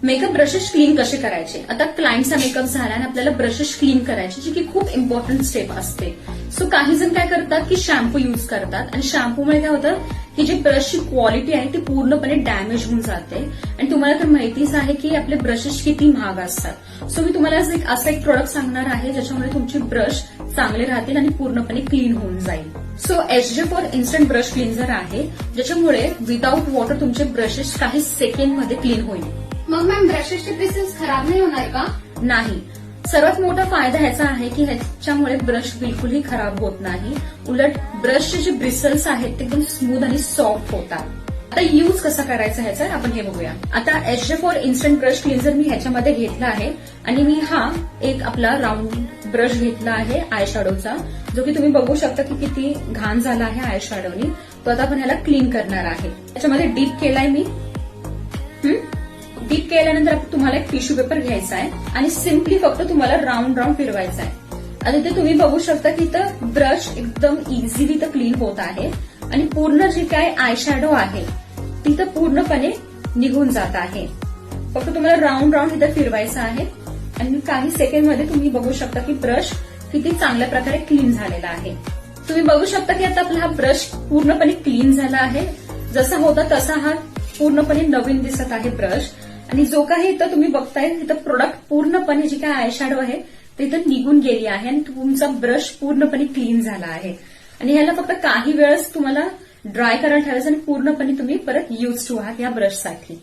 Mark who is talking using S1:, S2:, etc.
S1: Makeup brushes clean कसे करायचे. आता क्लायंटचा मेकअप झाला आणि आपल्याला ब्रशेस क्लीन करायचे, जी की खूप इम्पॉर्टंट स्टेप असते. सो काही जण काय करतात की शॅम्पू युज करतात आणि शॅम्पूमुळे काय होतं की जी ब्रशची क्वालिटी आहे ती पूर्णपणे डॅमेज होऊन जाते. आणि तुम्हाला तर माहितीच आहे की आपले ब्रशेस किती महाग असतात. सो मी तुम्हाला असं एक प्रोडक्ट सांगणार आहे ज्याच्यामुळे तुमचे ब्रश चांगले राहतील आणि पूर्णपणे क्लीन होऊन जाईल. So HJ4 instant brush cleanser आहे, ज्याच्यामुळे विदाऊट वॉटर तुमचे ब्रशेस काही सेकंडमध्ये क्लीन होईल.
S2: मग मॅम ब्रशेसचे पीसेस खराब नाही होणार का?
S1: नाही. सर्वात मोठा फायदा ह्याचा आहे की ह्याच्यामुळे ब्रश बिलकुलही खराब होत नाही. उलट ब्रशचे जे ब्रिसल्स आहेत ते एकदम स्मूथ आणि सॉफ्ट होतात. आता यूज कसा करायचा ह्याचा आपण हे बघूया. आता HJ4 इन्स्टंट ब्रश क्लिन्झर मी ह्याच्यामध्ये घेतला आहे आणि मी हा एक आपला राऊंड ब्रश घेतला आहे आय शॅडोचा, जो की तुम्ही बघू शकता की किती घाण झाला आहे आय शॅडोनी. तो आता आपण ह्याला क्लीन करणार आहे. त्याच्यामध्ये डीप केलाय मी. डीप केल्यानंतर तुम्हाला एक टिश्यू पेपर घ्यायचा आहे आणि सिम्पली फक्त तुम्हाला राऊंड राऊंड फिरवायचा आहे. आणि ते तुम्ही बघू शकता की इथं ब्रश एकदम इझिली इथं क्लीन होत आहे आणि पूर्ण जे काय आय शॅडो आहे तिथं पूर्णपणे निघून जात आहे. फक्त तुम्हाला राऊंड राऊंड इथं फिरवायचं आहे आणि काही सेकंडमध्ये तुम्ही बघू शकता की ब्रश किती चांगल्या प्रकारे क्लीन झालेला आहे. तुम्ही बघू शकता की आता आपला हा ब्रश पूर्णपणे क्लीन झाला आहे. जसा होता तसा हा पूर्णपणे नवीन दिसत आहे ब्रश. आणि जो काही इथं तुम्ही बघताय तिथं प्रोडक्ट पूर्णपणे जी काय आय शॅडो आहे ते इथं निघून गेली आहे आणि तुमचा ब्रश पूर्णपणे क्लीन झाला आहे. आणि ह्याला फक्त काही वेळच तुम्हाला ड्राय करायला ठेवायचं आणि पूर्णपणे तुम्ही परत यूज टू आहात या ब्रशसाठी.